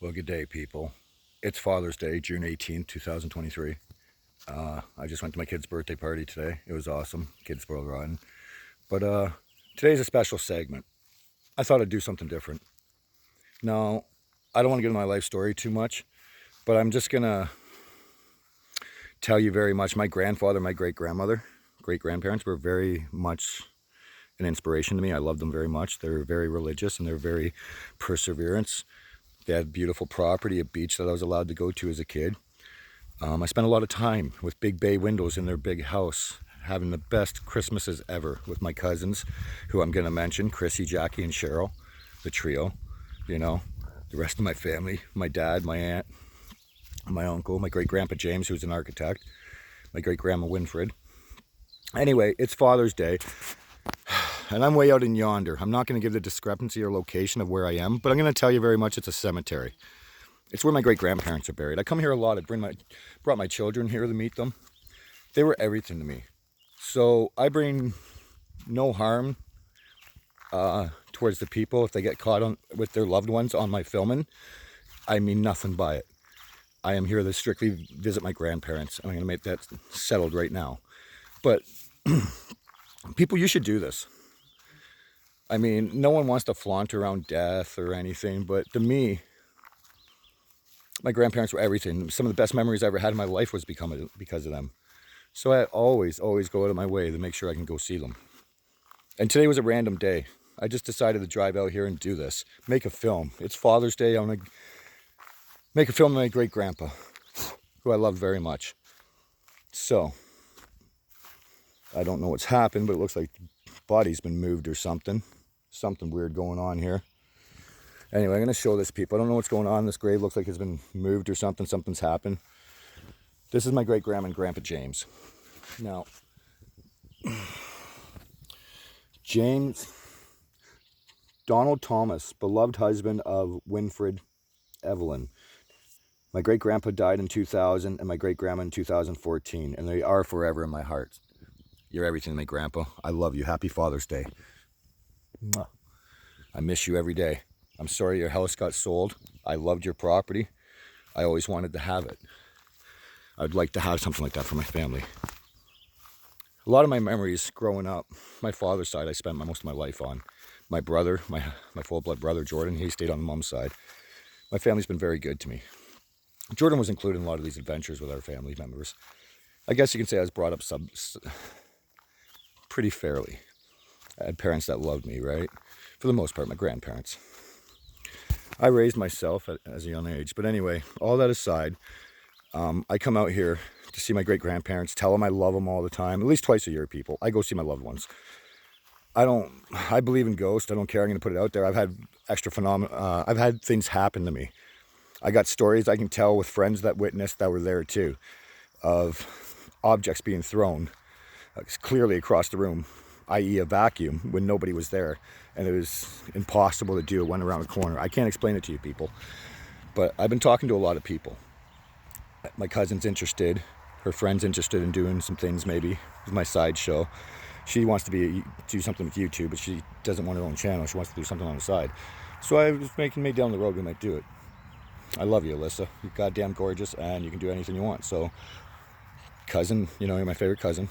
Well, good day, people. It's Father's Day, June 18th, 2023. I just went to my kid's birthday party today. It was awesome. Kids spoiled rotten. But today's a special segment. I thought I'd do something different. Now, I don't want to get into my life story too much, but I'm just going to tell you very much. My grandfather, my great-grandmother, great-grandparents were very much an inspiration to me. I love them very much. They're very religious and they're very perseverance. They had beautiful property, a beach that I was allowed to go to as a kid. I spent a lot of time with big bay windows in their big house, having the best Christmases ever with my cousins, who I'm going to mention, Chrissy, Jackie, and Cheryl, the trio, you know, the rest of my family, my dad, my aunt, my uncle, my great-grandpa James, who's an architect, my great-grandma Winfred. Anyway, it's Father's Day. And I'm way out in yonder. I'm not going to give the discrepancy or location of where I am, but I'm going to tell you very much it's a cemetery. It's where my great-grandparents are buried. I come here a lot. I brought my children here to meet them. They were everything to me. So I bring no harm towards the people if they get caught with their loved ones on my filming. I mean nothing by it. I am here to strictly visit my grandparents. I'm going to make that settled right now. But people, you should do this. I mean, no one wants to flaunt around death or anything, but to me, my grandparents were everything. Some of the best memories I ever had in my life was because of them. So I always go out of my way to make sure I can go see them. And today was a random day. I just decided to drive out here and do this. Make a film. It's Father's Day. I'm going to make a film of my great-grandpa, who I love very much. So, I don't know what's happened, but it looks like the body's been moved or something. Something weird going on here. Anyway, I'm going to show this people. I don't know what's going on. This grave looks like it's been moved or something. Something's happened. This is my great-grandma and grandpa James. Now, James Donald Thomas, beloved husband of Winfred Evelyn. My great-grandpa died in 2000 and my great-grandma in 2014, and they are forever in my heart. You're everything, my grandpa. I love you. Happy Father's Day. I miss you every day. I'm sorry your house got sold. I loved your property. I always wanted to have it. I'd like to have something like that for my family. A lot of my memories growing up, my father's side, I spent most of my life on. My brother, my full-blood brother, Jordan, he stayed on the mom's side. My family's been very good to me. Jordan was included in a lot of these adventures with our family members. I guess you can say I was brought up pretty fairly. I had parents that loved me, right? For the most part, my grandparents. I raised myself at a young age. But anyway, all that aside, I come out here to see my great-grandparents, tell them I love them all the time, at least twice a year, people. I go see my loved ones. I believe in ghosts. I don't care. I'm going to put it out there. I've had extra phenomena. I've had things happen to me. I got stories I can tell with friends that witnessed that were there too, of objects being thrown clearly across the room, i.e. a vacuum, when nobody was there. And it was impossible to do. It went around the corner. I can't explain it to you people. But I've been talking to a lot of people. My cousin's interested. Her friend's interested in doing some things maybe with my sideshow. She wants to do something with YouTube, but she doesn't want her own channel. She wants to do something on the side. So I was making me down the road we might do it. I love you, Alyssa. You're goddamn gorgeous, and you can do anything you want. So, cousin, you're my favorite cousin.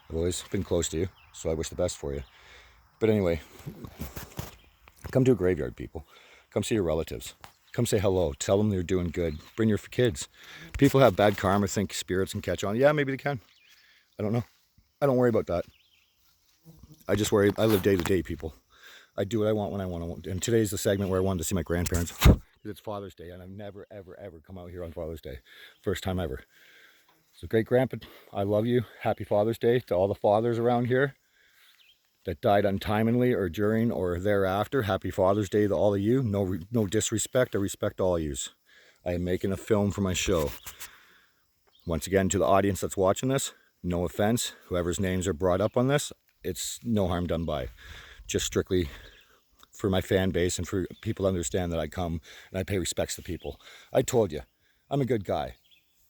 I've always been close to you, so I wish the best for you. But anyway, come to a graveyard, people. Come see your relatives. Come say hello. Tell them they're doing good. Bring your kids. People have bad karma, think spirits can catch on. Yeah, maybe they can. I don't know. I don't worry about that. I just worry. I live day to day, people. I do what I want when I want. And today's the segment where I wanted to see my grandparents. Because it's Father's Day, and I've never, ever, ever come out here on Father's Day. First time ever. So great-grandpa, I love you. Happy Father's Day to all the fathers around here that died untimely or during or thereafter. Happy Father's Day to all of you. No disrespect. I respect all of yous. I am making a film for my show. Once again, to the audience that's watching this, no offense. Whoever's names are brought up on this, it's no harm done by. Just strictly for my fan base and for people to understand that I come and I pay respects to people. I told you, I'm a good guy.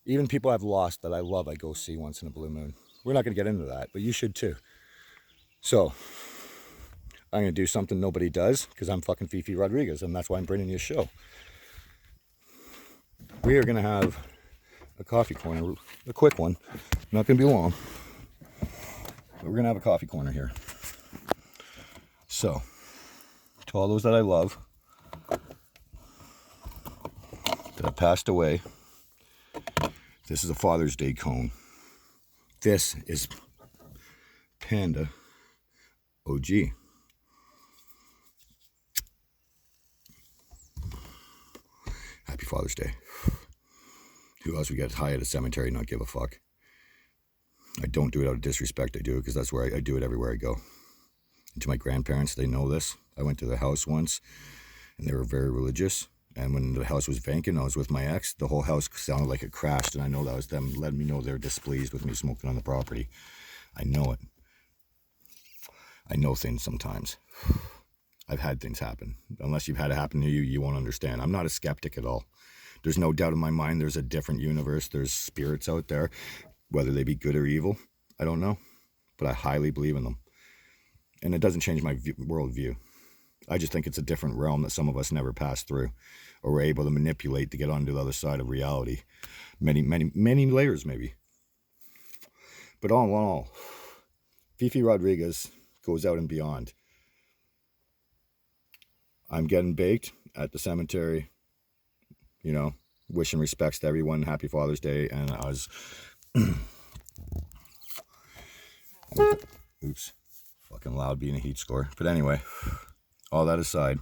Even people I've lost that I love, I go see once in a blue moon. We're not going to get into that, but you should too. So, I'm going to do something nobody does because I'm fucking Fifi Rodregaz, and that's why I'm bringing you a show. we are going to have a coffee corner, a quick one, not going to be long, but we're going to have a coffee corner here. So, to all those that I love, that have passed away, this is a Father's Day cone. This is Panda OG. Happy Father's Day. Who else we get high at a cemetery and not give a fuck? I don't do it out of disrespect. I do it because that's where I do it everywhere I go. And to my grandparents, they know this. I went to the house once, and they were very religious. And when the house was vacant, I was with my ex. The whole house sounded like it crashed, and I know that was them letting me know they're displeased with me smoking on the property. I know it. I know things sometimes. I've had things happen. Unless you've had it happen to you, you won't understand. I'm not a skeptic at all. There's no doubt in my mind there's a different universe. There's spirits out there, whether they be good or evil. I don't know, but I highly believe in them. And it doesn't change my worldview. I just think it's a different realm that some of us never passed through or were able to manipulate to get onto the other side of reality. Many, many, many layers maybe. But all in all, Fifi Rodregaz goes out and beyond. I'm getting baked at the cemetery, you know, wishing respects to everyone. Happy Father's Day. And I was, oops, fucking loud being a heat score. But anyway, all that aside,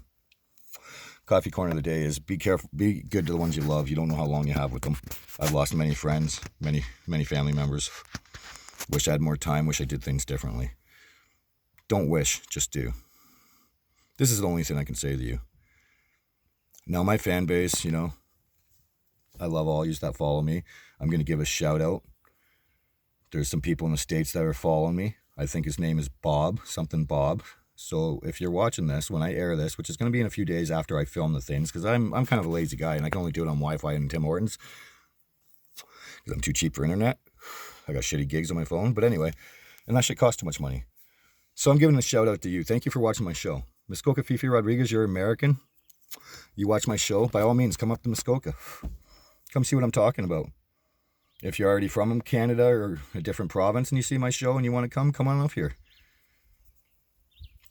coffee corner of the day is be careful, be good to the ones you love. You don't know how long you have with them. I've lost many friends, many family members. Wish I had more time, wish I did things differently. Don't wish, just do. This is the only thing I can say to you. Now my fan base, you know, I love all you that follow me. I'm going to give a shout out. There's some people in the States that are following me. I think his name is Bob, something Bob. So if you're watching this, when I air this, which is going to be in a few days after I film the things, because I'm kind of a lazy guy and I can only do it on Wi-Fi and Tim Hortons because I'm too cheap for internet. I got shitty gigs on my phone. But anyway, and that shit costs too much money. So I'm giving a shout out to you. Thank you for watching my show. Muskoka Fifi Rodregaz, you're American. You watch my show, by all means, come up to Muskoka. Come see what I'm talking about. If you're already from Canada or a different province and you see my show and you want to come on up here.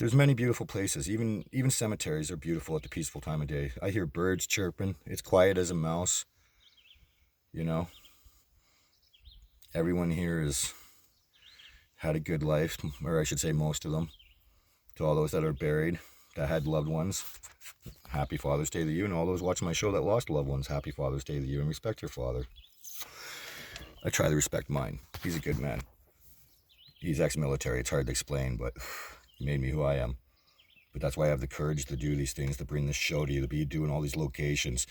There's many beautiful places. Even cemeteries are beautiful at the peaceful time of day. I hear birds chirping. It's quiet as a mouse. You know. Everyone here has had a good life, or I should say most of them. To all those that are buried, that had loved ones, happy Father's Day to you. And all those watching my show that lost loved ones, happy Father's Day to you. And respect your father. I try to respect mine. He's a good man. He's ex-military. It's hard to explain, but he made me who I am. But that's why I have the courage to do these things, to bring this show to you, to be doing all these locations.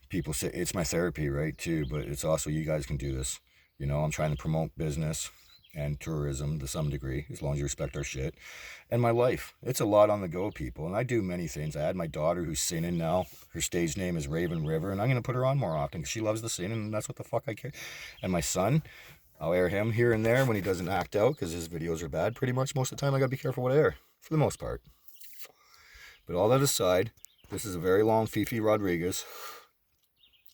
People say it's my therapy, right, too, but it's also you guys can do this. You know, I'm trying to promote business and tourism to some degree, as long as you respect our shit. And my life. It's a lot on the go, people. And I do many things. I had my daughter who's singing now. Her stage name is Raven River, and I'm going to put her on more often because she loves the singing, and that's what the fuck I care. And my son, I'll air him here and there when he doesn't act out because his videos are bad pretty much most of the time. I got to be careful what I air, for the most part. But all that aside, this is a very long Fifi Rodregaz.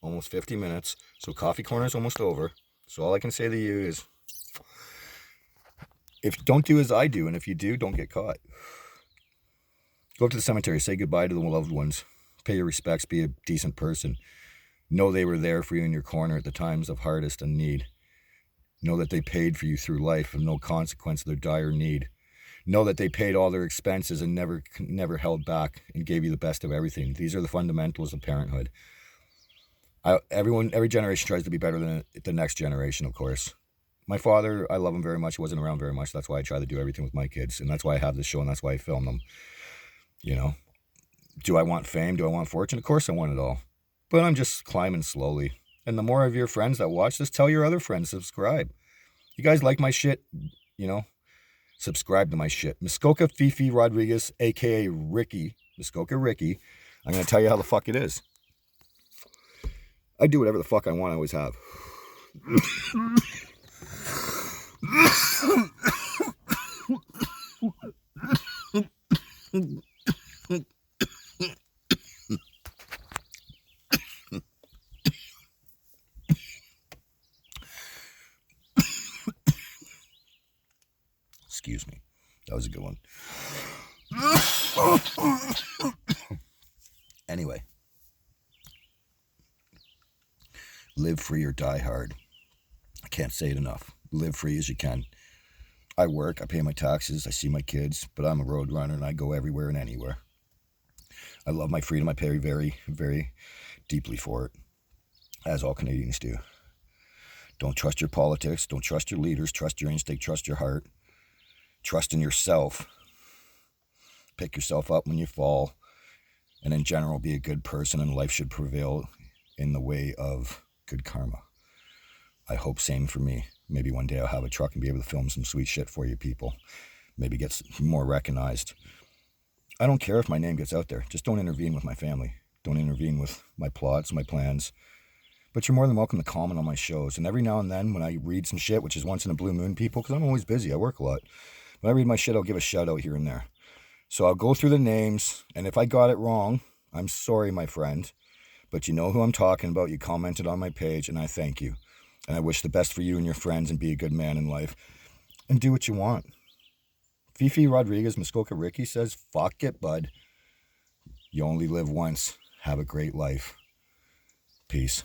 Almost 50 minutes. So coffee corner is almost over. So all I can say to you is, don't do as I do, and if you do, don't get caught. Go up to the cemetery, say goodbye to the loved ones, pay your respects, be a decent person. Know they were there for you in your corner at the times of hardest and need. Know that they paid for you through life of no consequence of their dire need. Know that they paid all their expenses and never held back and gave you the best of everything. These are the fundamentals of parenthood. Every generation tries to be better than the next generation, of course. My father, I love him very much. He wasn't around very much. That's why I try to do everything with my kids. And that's why I have this show, and that's why I film them. You know, do I want fame? Do I want fortune? Of course I want it all. But I'm just climbing slowly. And the more of your friends that watch this, tell your other friends, subscribe. You guys like my shit? You know, subscribe to my shit. Muskoka Fifi Rodregaz, a.k.a. Ricky. Muskoka Ricky. I'm going to tell you how the fuck it is. I do whatever the fuck I want. I always have. Excuse me. That was a good one. Anyway. Live free or die hard. I can't say it enough. Live free as you can. I work, I pay my taxes, I see my kids, but I'm a road runner and I go everywhere and anywhere. I love my freedom. I pay very, very deeply for it, as all Canadians do. Don't trust your politics. Don't trust your leaders. Trust your instinct. Trust your heart. Trust in yourself. Pick yourself up when you fall. And in general, be a good person, and life should prevail in the way of good karma. I hope same for me. Maybe one day I'll have a truck and be able to film some sweet shit for you people. Maybe get more recognized. I don't care if my name gets out there. Just don't intervene with my family. Don't intervene with my plots, my plans. But you're more than welcome to comment on my shows. And every now and then when I read some shit, which is once in a blue moon, people, because I'm always busy, I work a lot. When I read my shit, I'll give a shout out here and there. So I'll go through the names, and if I got it wrong, I'm sorry, my friend. But you know who I'm talking about. You commented on my page, and I thank you. And I wish the best for you and your friends, and be a good man in life. And do what you want. Fifi Rodregaz, Muskoka Ricky says, fuck it, bud. You only live once. Have a great life. Peace.